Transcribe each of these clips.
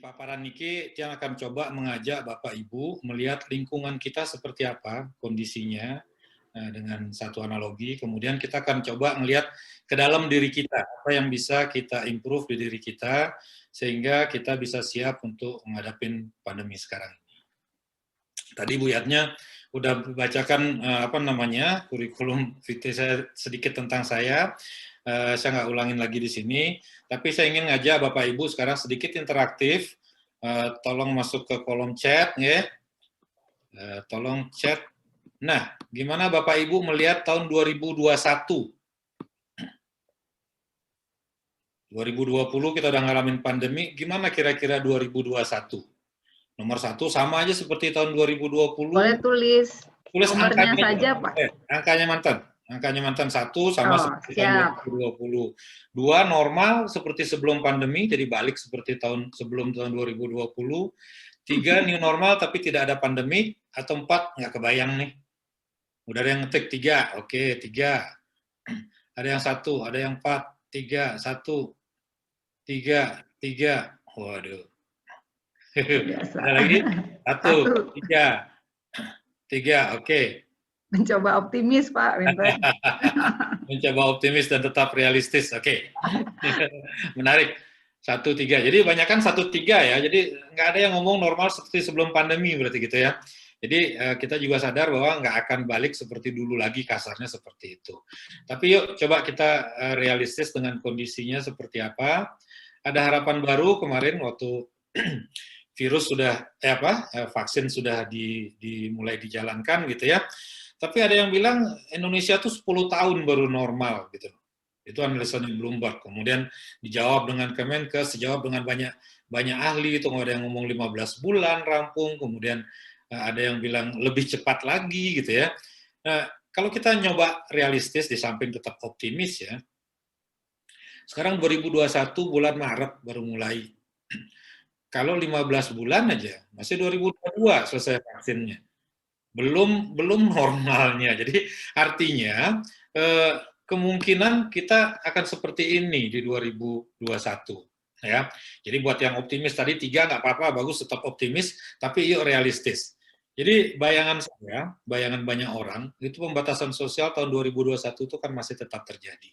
paparan Niki, dia akan coba mengajak Bapak Ibu melihat lingkungan kita seperti apa kondisinya dengan satu analogi. Kemudian kita akan coba melihat ke dalam diri kita, apa yang bisa kita improve di diri kita, sehingga kita bisa siap untuk menghadapi pandemi sekarang ini. Tadi Bu Yatnya udah bacakan kurikulum vitae saya sedikit tentang saya. Saya nggak ulangin lagi di sini, tapi saya ingin ngajak Bapak Ibu sekarang sedikit interaktif. Tolong masuk ke kolom chat, ya. Tolong chat. Nah, gimana Bapak Ibu melihat tahun 2021? 2020 kita udah ngalamin pandemi, gimana kira-kira 2021? Nomor 1 sama aja seperti tahun 2020. Boleh tulis nomornya angkanya saja, Pak. Angkanya mantan 1 sama seperti tahun 2020. 2 normal seperti sebelum pandemi, jadi balik seperti sebelum tahun 2020. 3 new normal tapi tidak ada pandemi, atau 4 nggak kebayang nih. Udah ada yang ngetik 3, oke 3. Ada yang 1, ada yang 4, 3, 1, 3, 3. Waduh. Ada lagi? 1, 3. 3, oke. Mencoba optimis, Pak. Mencoba optimis dan tetap realistis, oke. Menarik. 1, 3. Jadi banyakkan 1, 3 ya. Jadi nggak ada yang ngomong normal seperti sebelum pandemi berarti gitu ya. Jadi kita juga sadar bahwa nggak akan balik seperti dulu lagi, kasarnya seperti itu. Tapi yuk coba kita realistis dengan kondisinya seperti apa. Ada harapan baru kemarin waktu virus sudah vaksin sudah dimulai dijalankan gitu ya. Tapi ada yang bilang Indonesia tuh 10 tahun baru normal gitu. Itu analisanya Bloomberg. Kemudian dijawab dengan Kemenkes, dijawab dengan banyak ahli, itu ada yang ngomong 15 bulan rampung, kemudian ada yang bilang lebih cepat lagi gitu ya. Nah, kalau kita nyoba realistis di samping tetap optimis ya. Sekarang 2021 bulan Maret baru mulai. Kalau 15 bulan aja, masih 2022 selesai vaksinnya. Belum normalnya. Jadi artinya kemungkinan kita akan seperti ini di 2021 ya. Jadi buat yang optimis tadi 3 nggak apa-apa, bagus, tetap optimis, tapi yuk realistis. Jadi bayangan saya, bayangan banyak orang, itu pembatasan sosial tahun 2021 itu kan masih tetap terjadi.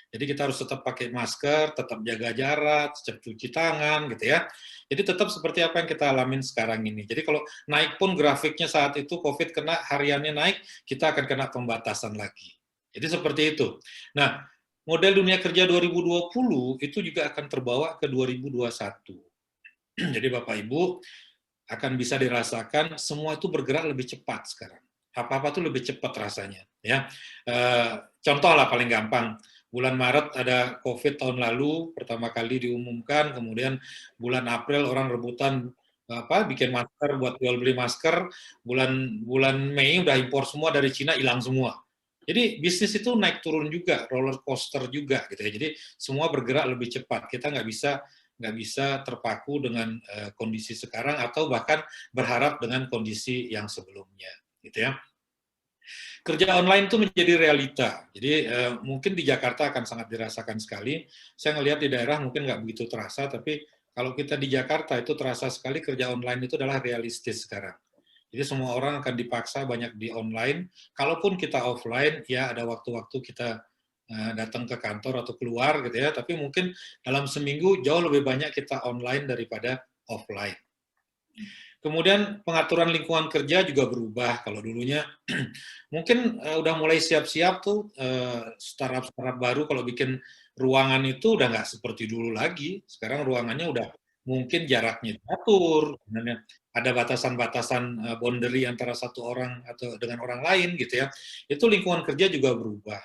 Jadi kita harus tetap pakai masker, tetap jaga jarak, tetap cuci tangan gitu ya. Jadi tetap seperti apa yang kita alamin sekarang ini. Jadi kalau naik pun grafiknya saat itu COVID kena hariannya naik, kita akan kena pembatasan lagi. Jadi seperti itu. Nah, model dunia kerja 2020 itu juga akan terbawa ke 2021. Jadi Bapak Ibu akan bisa dirasakan semua itu bergerak lebih cepat sekarang. Apa-apa tuh lebih cepat rasanya. Ya, contoh lah paling gampang. Bulan Maret ada COVID tahun lalu, pertama kali diumumkan, kemudian bulan April orang rebutan bikin masker buat jual beli masker, bulan Mei udah impor semua dari Cina, hilang semua. Jadi bisnis itu naik turun juga, roller coaster juga gitu ya. Jadi semua bergerak lebih cepat. Kita nggak bisa terpaku dengan kondisi sekarang atau bahkan berharap dengan kondisi yang sebelumnya, gitu ya. Kerja online itu menjadi realita. Jadi mungkin di Jakarta akan sangat dirasakan sekali. Saya ngelihat di daerah mungkin nggak begitu terasa, tapi kalau kita di Jakarta itu terasa sekali kerja online itu adalah realistis sekarang. Jadi semua orang akan dipaksa banyak di online. Kalaupun kita offline, ya ada waktu-waktu kita datang ke kantor atau keluar gitu ya. Tapi mungkin dalam seminggu jauh lebih banyak kita online daripada offline. Kemudian pengaturan lingkungan kerja juga berubah. Kalau dulunya mungkin udah mulai siap-siap tuh startup baru kalau bikin ruangan itu udah nggak seperti dulu lagi. Sekarang ruangannya udah mungkin jaraknya diatur, ada batasan-batasan boundary antara satu orang atau dengan orang lain gitu ya. Itu lingkungan kerja juga berubah.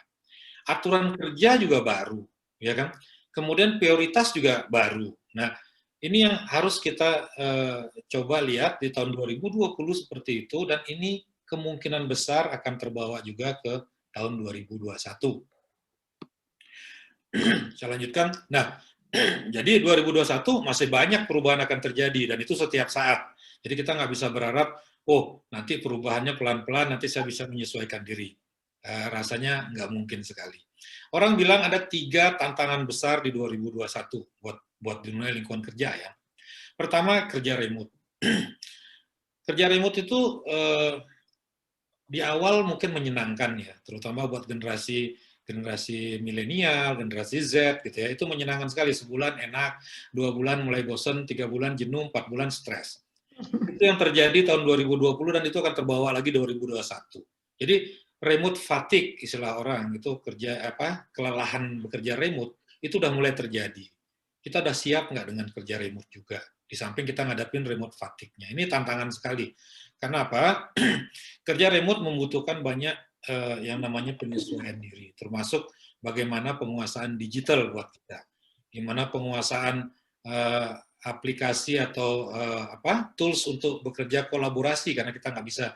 Aturan kerja juga baru, ya kan? Kemudian prioritas juga baru. Nah, ini yang harus kita coba lihat di tahun 2020 seperti itu, dan ini kemungkinan besar akan terbawa juga ke tahun 2021. Saya lanjutkan. Nah, jadi 2021 masih banyak perubahan akan terjadi, dan itu setiap saat. Jadi kita nggak bisa berharap, oh nanti perubahannya pelan-pelan, nanti saya bisa menyesuaikan diri. Rasanya nggak mungkin sekali. Orang bilang ada 3 tantangan besar di 2021 buat dunia lingkungan kerja ya. Pertama, kerja remote. Kerja remote itu di awal mungkin menyenangkan ya, terutama buat generasi milenial, generasi Z gitu ya, itu menyenangkan sekali. Sebulan enak, 2 bulan mulai bosen, 3 bulan jenuh, 4 bulan stres. Itu yang terjadi tahun 2020 dan itu akan terbawa lagi 2021. Jadi remote fatigue istilah orang itu kelelahan bekerja remote itu udah mulai terjadi. Kita udah siap nggak dengan kerja remote juga? Di samping kita ngadapin remote fatigue-nya. Ini tantangan sekali. Karena apa? Kerja remote membutuhkan banyak yang namanya penyesuaian diri, termasuk bagaimana penguasaan digital buat kita, gimana penguasaan aplikasi atau tools untuk bekerja kolaborasi, karena kita nggak bisa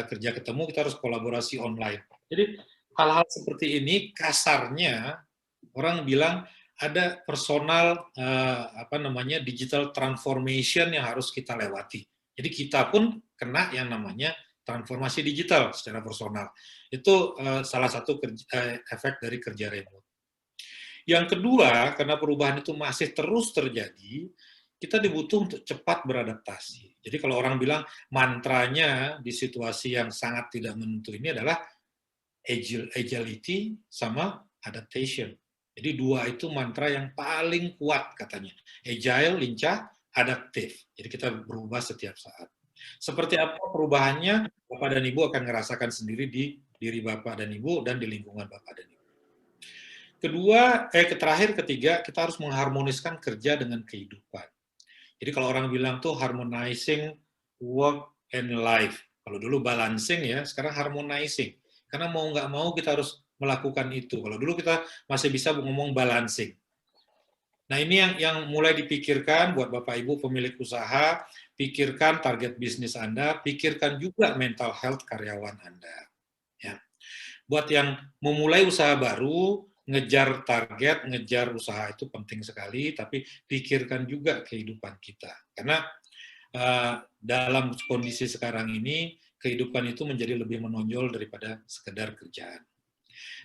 kerja ketemu, kita harus kolaborasi online. Jadi hal-hal seperti ini kasarnya orang bilang ada personal digital transformation yang harus kita lewati. Jadi kita pun kena yang namanya transformasi digital secara personal. Itu salah satu efek dari kerja remote. Yang kedua, karena perubahan itu masih terus terjadi, kita dibutuhkan untuk cepat beradaptasi. Jadi kalau orang bilang mantranya di situasi yang sangat tidak menentu ini adalah agility sama adaptation. Jadi dua itu mantra yang paling kuat katanya. Agile, lincah, adaptif. Jadi kita berubah setiap saat. Seperti apa perubahannya, Bapak dan Ibu akan merasakan sendiri di diri Bapak dan Ibu dan di lingkungan Bapak dan Ibu. Ketiga, kita harus mengharmoniskan kerja dengan kehidupan. Jadi kalau orang bilang tuh harmonizing work and life. Kalau dulu balancing ya, sekarang harmonizing. Karena mau nggak mau kita harus melakukan itu. Kalau dulu kita masih bisa ngomong balancing. Nah ini yang mulai dipikirkan buat Bapak Ibu pemilik usaha, pikirkan target bisnis Anda, pikirkan juga mental health karyawan Anda. Ya. Buat yang memulai usaha baru, ngejar target, ngejar usaha itu penting sekali, tapi pikirkan juga kehidupan kita. Karena dalam kondisi sekarang ini, kehidupan itu menjadi lebih menonjol daripada sekedar kerjaan.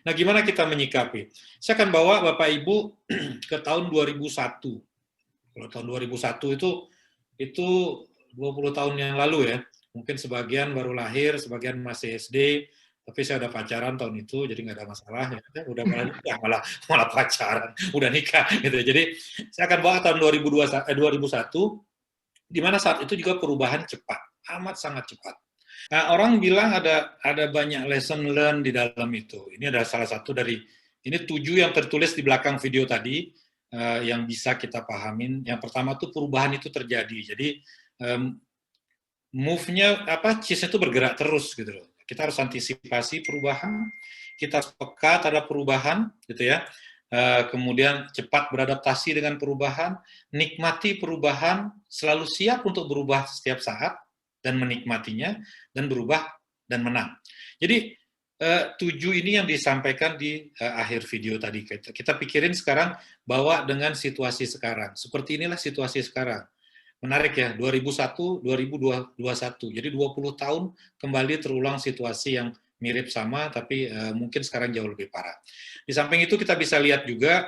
Nah, gimana kita menyikapi? Saya akan bawa Bapak Ibu ke tahun 2001. Kalau tahun 2001 itu 20 tahun yang lalu ya. Mungkin sebagian baru lahir, sebagian masih SD, tapi saya udah pacaran tahun itu, jadi nggak ada masalah. Ya. Udah malah pacaran, udah nikah gitu. Jadi saya akan bawa tahun 2001, di mana saat itu juga perubahan cepat, amat sangat cepat. Nah, orang bilang ada banyak lesson learn di dalam itu. Ini adalah salah satu dari, ini 7 yang tertulis di belakang video tadi, yang bisa kita pahamin. Yang pertama tuh perubahan itu terjadi. Jadi, move-nya, cheese itu bergerak terus gitu loh. Kita harus antisipasi perubahan, kita peka terhadap perubahan, gitu ya. Kemudian cepat beradaptasi dengan perubahan, nikmati perubahan, selalu siap untuk berubah setiap saat, dan menikmatinya, dan berubah, dan menang. Jadi, 7 ini yang disampaikan di akhir video tadi. Kita pikirin sekarang, bawa dengan situasi sekarang. Seperti inilah situasi sekarang. Menarik ya, 2001, 2021. Jadi 20 tahun kembali terulang situasi yang mirip sama, tapi mungkin sekarang jauh lebih parah. Di samping itu kita bisa lihat juga,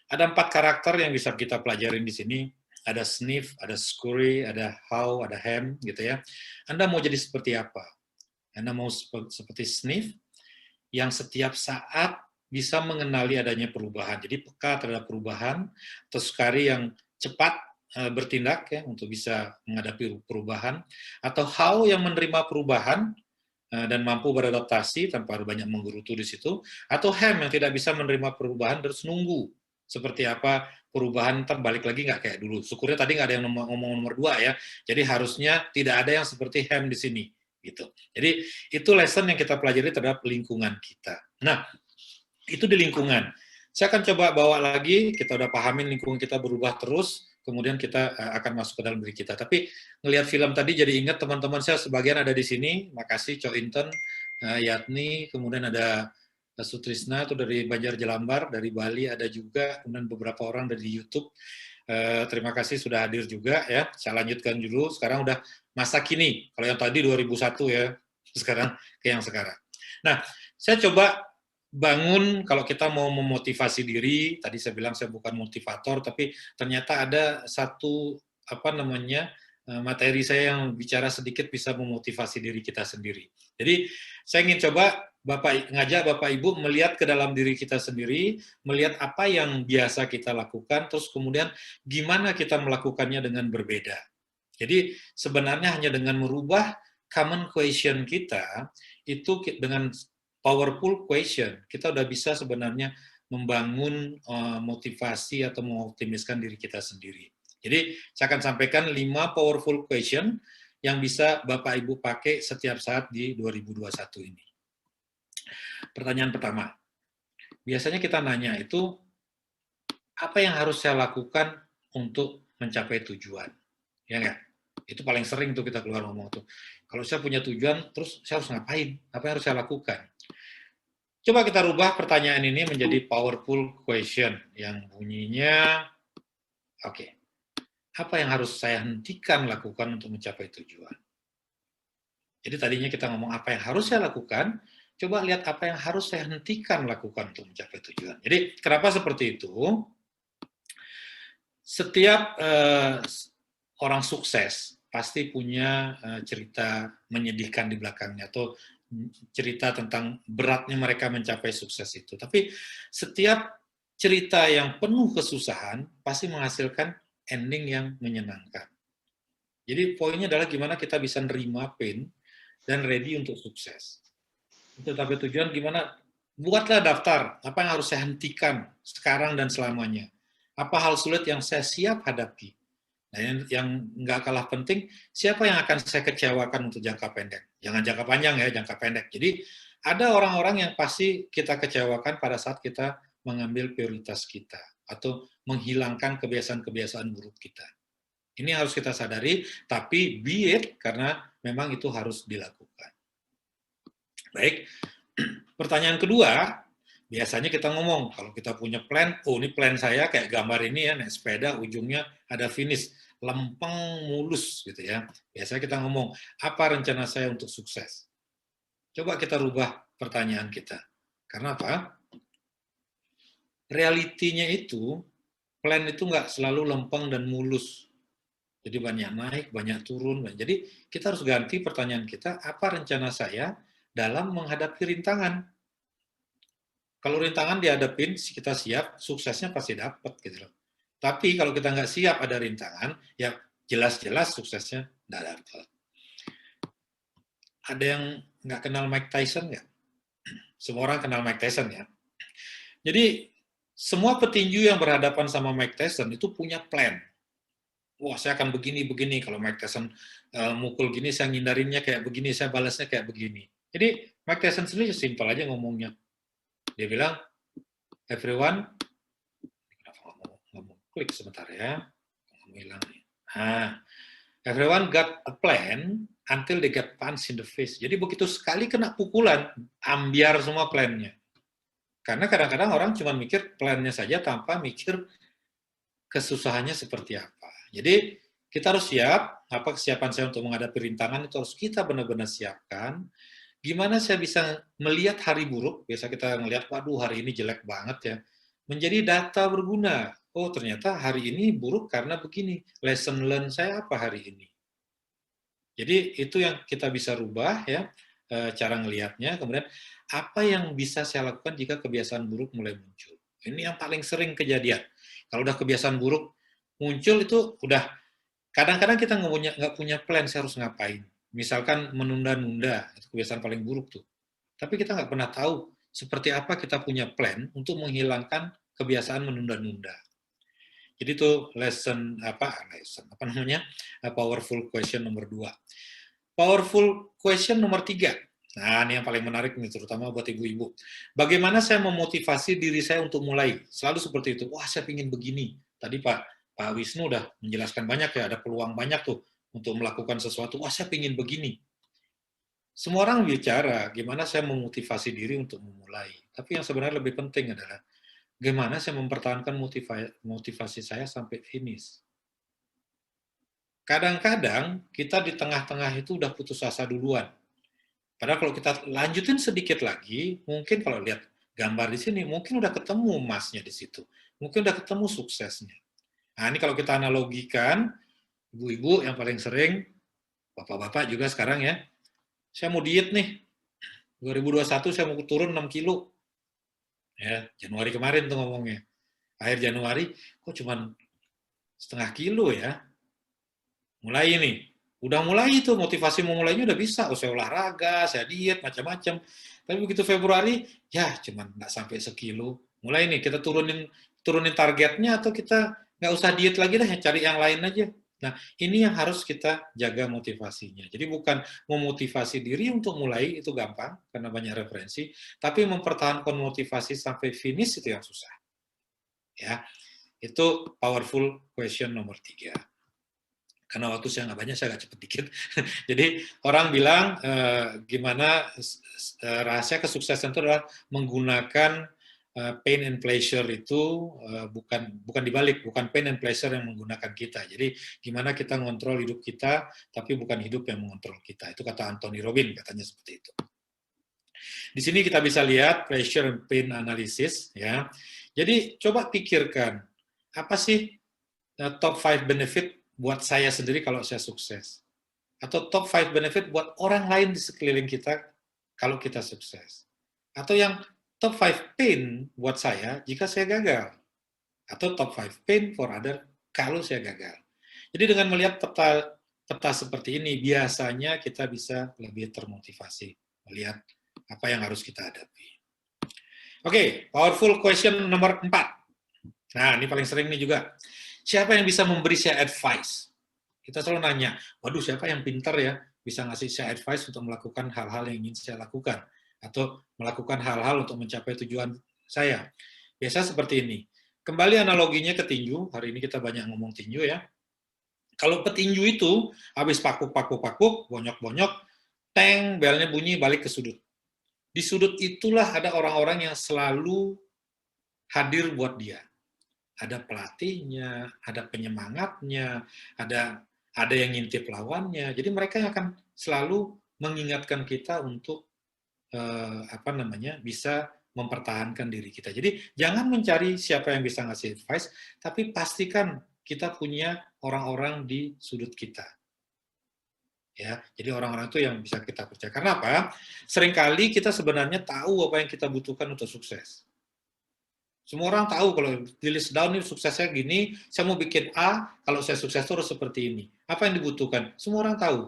ada 4 karakter yang bisa kita pelajarin di sini. Ada sniff, ada scurry, ada how, ada ham, gitu ya. Anda mau jadi seperti apa? Anda mau seperti sniff, yang setiap saat bisa mengenali adanya perubahan. Jadi peka terhadap perubahan, atau scurry yang cepat bertindak ya untuk bisa menghadapi perubahan, atau how yang menerima perubahan dan mampu beradaptasi tanpa banyak menggerutu di situ, atau ham yang tidak bisa menerima perubahan terus nunggu seperti apa perubahan, terbalik lagi nggak kayak dulu. Syukurnya tadi nggak ada yang ngomong nomor 2 ya. Jadi harusnya tidak ada yang seperti ham di sini gitu. Jadi itu lesson yang kita pelajari terhadap lingkungan kita. Nah, itu di lingkungan. Saya akan coba bawa lagi, kita udah pahamin lingkungan kita berubah terus, kemudian kita akan masuk ke dalam diri kita. Tapi ngelihat film tadi jadi ingat teman-teman saya sebagian ada di sini. Makasih Cho Inten, Yatni, kemudian ada Sutrisna itu dari Banjar Jelambar, dari Bali ada juga, kemudian beberapa orang dari YouTube. Terima kasih sudah hadir juga ya. Saya lanjutkan dulu. Sekarang udah masa kini. Kalau yang tadi 2001 ya, sekarang ke yang sekarang. Nah, saya coba bangun kalau kita mau memotivasi diri. Tadi saya bilang saya bukan motivator, tapi ternyata ada satu materi saya yang bicara sedikit bisa memotivasi diri kita sendiri. Jadi saya ingin coba ngajak Bapak Ibu melihat ke dalam diri kita sendiri, melihat apa yang biasa kita lakukan, terus kemudian gimana kita melakukannya dengan berbeda. Jadi sebenarnya hanya dengan merubah common question kita, itu dengan powerful question, kita udah bisa sebenarnya membangun motivasi atau mengoptimiskan diri kita sendiri. Jadi saya akan sampaikan 5 powerful question yang bisa Bapak Ibu pakai setiap saat di 2021 ini. Pertanyaan pertama, biasanya kita nanya itu, apa yang harus saya lakukan untuk mencapai tujuan? Ya nggak? Itu paling sering tuh kita keluar ngomong tuh. Kalau saya punya tujuan, terus saya harus ngapain? Apa yang harus saya lakukan? Coba kita rubah pertanyaan ini menjadi powerful question yang bunyinya, oke. Apa yang harus saya hentikan lakukan untuk mencapai tujuan? Jadi tadinya kita ngomong apa yang harus saya lakukan, coba lihat apa yang harus saya hentikan lakukan untuk mencapai tujuan. Jadi kenapa seperti itu? Setiap orang sukses pasti punya cerita menyedihkan di belakangnya, atau cerita tentang beratnya mereka mencapai sukses itu. Tapi setiap cerita yang penuh kesusahan pasti menghasilkan ending yang menyenangkan. Jadi poinnya adalah gimana kita bisa nerima pain dan ready untuk sukses. Untuk capai tujuan gimana? Buatlah daftar apa yang harus saya hentikan sekarang dan selamanya. Apa hal sulit yang saya siap hadapi. Nah, yang nggak kalah penting, siapa yang akan saya kecewakan untuk jangka pendek. Jangan jangka panjang ya, jangka pendek. Jadi ada orang-orang yang pasti kita kecewakan pada saat kita mengambil prioritas kita atau menghilangkan kebiasaan-kebiasaan buruk kita. Ini harus kita sadari, tapi be it, karena memang itu harus dilakukan. Baik, pertanyaan kedua, biasanya kita ngomong, kalau kita punya plan, oh ini plan saya kayak gambar ini ya, naik sepeda, ujungnya ada finish, lempeng mulus gitu ya. Biasanya kita ngomong, apa rencana saya untuk sukses? Coba kita rubah pertanyaan kita. Karena apa? Realitinya itu, plan itu nggak selalu lempeng dan mulus. Jadi banyak naik, banyak turun. Jadi kita harus ganti pertanyaan kita, apa rencana saya dalam menghadapi rintangan? Kalau rintangan dihadapin, kita siap, suksesnya pasti dapat gitu loh. Tapi kalau kita nggak siap ada rintangan, ya jelas-jelas suksesnya nggak dapat. Ada yang nggak kenal Mike Tyson nggak? Semua orang kenal Mike Tyson ya. Jadi semua petinju yang berhadapan sama Mike Tyson itu punya plan. Wah, saya akan begini-begini. Kalau Mike Tyson mukul gini, saya ngindarinnya kayak begini, saya balasnya kayak begini. Jadi Mike Tyson sendiri simpel aja ngomongnya. Dia bilang, everyone, ngomong klik sebentar ya, hilang. Nah, everyone got a plan until they get punched in the face. Jadi begitu sekali kena pukulan, ambiar semua plannya. Karena kadang-kadang orang cuma mikir plannya saja tanpa mikir kesusahannya seperti apa. Jadi kita harus siap, apa kesiapan saya untuk menghadapi rintangan itu harus kita benar-benar siapkan. Gimana saya bisa melihat hari buruk, biasa kita melihat, waduh hari ini jelek banget ya, menjadi data berguna. Oh ternyata hari ini buruk karena begini, lesson learn saya apa hari ini. Jadi itu yang kita bisa rubah ya, cara ngelihatnya. Kemudian apa yang bisa saya lakukan jika kebiasaan buruk mulai muncul. Ini yang paling sering kejadian. Kalau udah kebiasaan buruk muncul itu udah, kadang-kadang kita nggak punya plan saya harus ngapain. Misalkan menunda-nunda, itu kebiasaan paling buruk tuh. Tapi kita nggak pernah tahu seperti apa kita punya plan untuk menghilangkan kebiasaan menunda-nunda. Jadi itu lesson apa namanya, powerful question nomor 2. Powerful question nomor 3. Nah, ini yang paling menarik nih, terutama buat ibu-ibu. Bagaimana saya memotivasi diri saya untuk mulai? Selalu seperti itu. Wah, saya ingin begini. Tadi Pak Wisnu udah menjelaskan banyak ya, ada peluang banyak tuh untuk melakukan sesuatu. Wah, saya ingin begini. Semua orang bicara, gimana saya memotivasi diri untuk memulai. Tapi yang sebenarnya lebih penting adalah, gimana saya mempertahankan motivasi saya sampai finish. Kadang-kadang kita di tengah-tengah itu udah putus asa duluan. Padahal kalau kita lanjutin sedikit lagi, mungkin kalau lihat gambar di sini, mungkin udah ketemu emasnya di situ. Mungkin udah ketemu suksesnya. Nah, ini kalau kita analogikan, Ibu-ibu yang paling sering, bapak-bapak juga sekarang ya, saya mau diet nih, 2021 saya mau turun 6 kilo. Ya, Januari kemarin tuh ngomongnya. Akhir Januari, kok cuman setengah kilo ya. Mulai nih, udah mulai itu motivasi mau mulainya udah bisa. Oh, saya olahraga, saya diet, macam-macam. Tapi begitu Februari, ya cuman nggak sampai sekilo. Mulai nih kita turunin targetnya atau kita nggak usah diet lagi deh, cari yang lain aja. Nah, ini yang harus kita jaga motivasinya. Jadi bukan memotivasi diri untuk mulai, itu gampang, karena banyak referensi, tapi mempertahankan motivasi sampai finish itu yang susah. Ya, itu powerful question nomor 3. Karena waktu saya nggak banyak, saya agak cepet dikit. Jadi orang bilang gimana rahasia kesuksesan itu adalah menggunakan pain and pleasure itu bukan dibalik, bukan pain and pleasure yang menggunakan kita. Jadi gimana kita ngontrol hidup kita, tapi bukan hidup yang mengontrol kita. Itu kata Anthony Robbins, katanya seperti itu. Di sini kita bisa lihat pleasure and pain analysis, ya. Jadi coba pikirkan apa sih top 5 benefit buat saya sendiri kalau saya sukses, atau top 5 benefit buat orang lain di sekeliling kita kalau kita sukses, atau yang top 5 pain buat saya jika saya gagal, atau top 5 pain for other kalau saya gagal. Jadi dengan melihat peta seperti ini, biasanya kita bisa lebih termotivasi melihat apa yang harus kita hadapi. Oke, powerful question nomor 4. Nah, ini paling sering nih juga. Siapa yang bisa memberi saya advice? Kita selalu nanya, waduh siapa yang pintar ya, bisa ngasih saya advice untuk melakukan hal-hal yang ingin saya lakukan, atau melakukan hal-hal untuk mencapai tujuan saya. Biasa seperti ini. Kembali analoginya ke tinju, hari ini kita banyak ngomong tinju ya. Kalau petinju itu, habis pakuk, bonyok-bonyok, teng, belnya bunyi, balik ke sudut. Di sudut itulah ada orang-orang yang selalu hadir buat dia. Ada pelatihnya, ada penyemangatnya, ada yang ngintip lawannya. Jadi mereka yang akan selalu mengingatkan kita untuk bisa mempertahankan diri kita. Jadi jangan mencari siapa yang bisa ngasih advice, tapi pastikan kita punya orang-orang di sudut kita. Ya, jadi orang-orang itu yang bisa kita percaya. Karena apa? Seringkali kita sebenarnya tahu apa yang kita butuhkan untuk sukses. Semua orang tahu kalau di list down ini suksesnya gini, saya mau bikin A, kalau saya sukses terus seperti ini. Apa yang dibutuhkan? Semua orang tahu.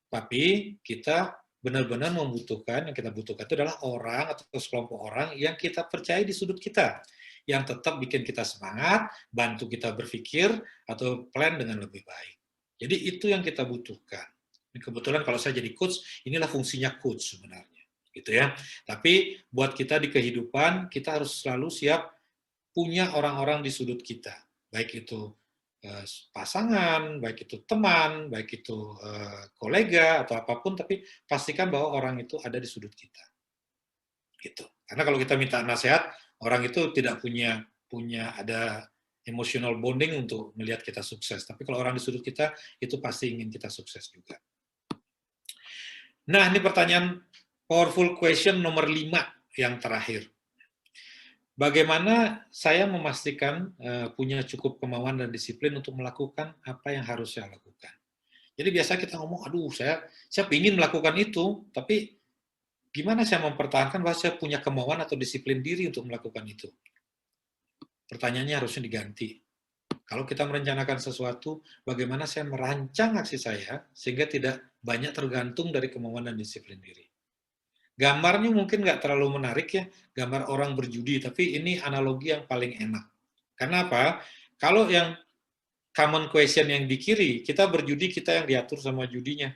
Tapi kita benar-benar membutuhkan, yang kita butuhkan itu adalah orang atau sekelompok orang yang kita percaya di sudut kita. Yang tetap bikin kita semangat, bantu kita berpikir, atau plan dengan lebih baik. Jadi itu yang kita butuhkan. Kebetulan kalau saya jadi coach, inilah fungsinya coach sebenarnya, gitu ya. Tapi buat kita di kehidupan, kita harus selalu siap punya orang-orang di sudut kita, baik itu pasangan, baik itu teman, baik itu kolega atau apapun, tapi pastikan bahwa orang itu ada di sudut kita, gitu. Karena kalau kita minta nasihat, orang itu tidak punya ada emotional bonding untuk melihat kita sukses. Tapi kalau orang di sudut kita, itu pasti ingin kita sukses juga. Nah, ini pertanyaan powerful question nomor 5 yang terakhir. Bagaimana saya memastikan punya cukup kemauan dan disiplin untuk melakukan apa yang harus saya lakukan? Jadi biasa kita ngomong, aduh saya ingin melakukan itu, tapi gimana saya mempertahankan bahwa saya punya kemauan atau disiplin diri untuk melakukan itu? Pertanyaannya harusnya diganti. Kalau kita merencanakan sesuatu, bagaimana saya merancang aksi saya sehingga tidak banyak tergantung dari kemauan dan disiplin diri. Gambarnya mungkin nggak terlalu menarik ya, gambar orang berjudi, tapi ini analogi yang paling enak. Karena apa? Kalau yang common question yang di kiri, kita berjudi, kita yang diatur sama judinya.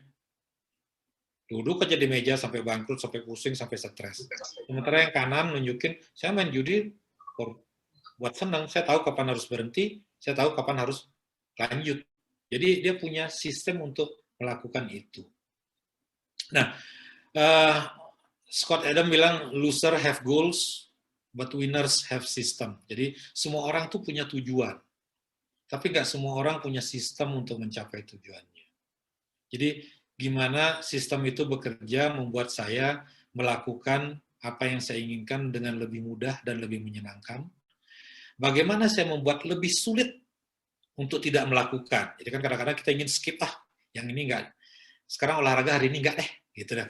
Duduk aja di meja sampai bangkrut, sampai pusing, sampai stres. Sementara yang kanan nunjukin, saya main judi buat senang, saya tahu kapan harus berhenti, saya tahu kapan harus lanjut. Jadi dia punya sistem untuk melakukan itu. Nah, Scott Adam bilang, loser have goals, but winners have system. Jadi semua orang tuh punya tujuan, tapi nggak semua orang punya sistem untuk mencapai tujuannya. Jadi gimana sistem itu bekerja membuat saya melakukan apa yang saya inginkan dengan lebih mudah dan lebih menyenangkan. Bagaimana saya membuat lebih sulit untuk tidak melakukan. Jadi kan kadang-kadang kita ingin skip, yang ini enggak. Sekarang olahraga hari ini enggak deh, gitu dah.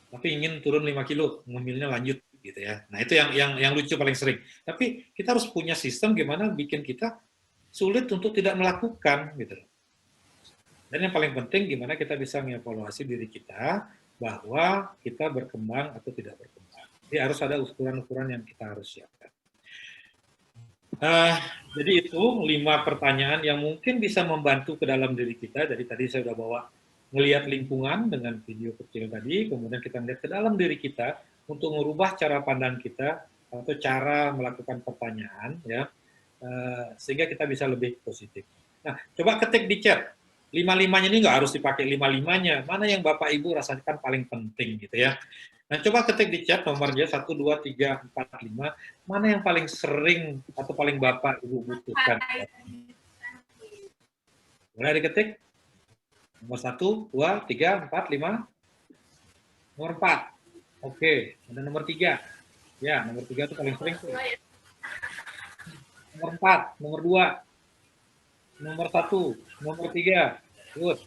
Tapi ingin turun 5 kilo, ngemilnya lanjut, gitu ya. Nah itu yang lucu paling sering. Tapi kita harus punya sistem gimana bikin kita sulit untuk tidak melakukan, gitu. Dan yang paling penting gimana kita bisa mengevaluasi diri kita bahwa kita berkembang atau tidak berkembang. Jadi harus ada ukuran-ukuran yang kita harus siapkan. Jadi itu 5 pertanyaan yang mungkin bisa membantu ke dalam diri kita. Jadi tadi saya sudah bawa melihat lingkungan dengan video kecil tadi, kemudian kita melihat ke dalam diri kita untuk merubah cara pandang kita atau cara melakukan pertanyaan, ya, sehingga kita bisa lebih positif. Nah, coba ketik di chat. 5-5-nya ini nggak harus dipakai 5-5-nya. Mana yang Bapak Ibu rasakan paling penting gitu ya. Nah, coba ketik di chat nomornya 1, 2, 3, 4, 5. Mana yang paling sering atau paling Bapak Ibu butuhkan? Boleh diketik? Nomor 1, 2, 3, 4, 5. Nomor 4. Oke, ada nomor 3. Ya, nomor 3 itu paling sering. Nomor 4, nomor 2. Nomor 1, nomor 3. Good.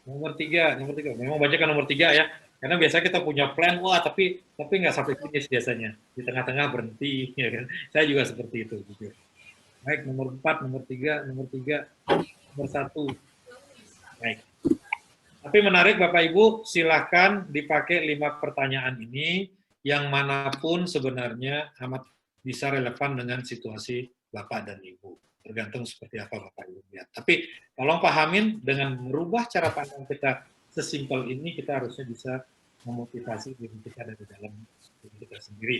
Nomor 3. Memang banyak kan nomor 3 ya. Karena biasanya kita punya plan, tapi nggak sampai finish biasanya. Di tengah-tengah berhenti, ya kan. Saya juga seperti itu. Gitu. Baik, nomor 4, nomor 3, nomor 1. Baik. Tapi menarik Bapak Ibu, silahkan dipakai 5 pertanyaan ini, yang manapun sebenarnya amat bisa relevan dengan situasi Bapak dan Ibu. Tergantung seperti apa Bapak Ibu lihat. Tapi tolong pahamin, dengan merubah cara pandang kita sesimpel ini, kita harusnya bisa memotivasi diri kita dari dalam diri kita sendiri.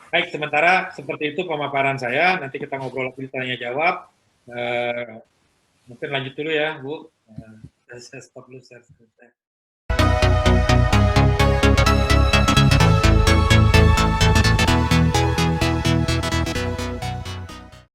Baik, sementara seperti itu pemaparan saya. Nanti kita ngobrol lagi, tanya jawab. Mungkin lanjut dulu ya, Bu. Saya stop dulu.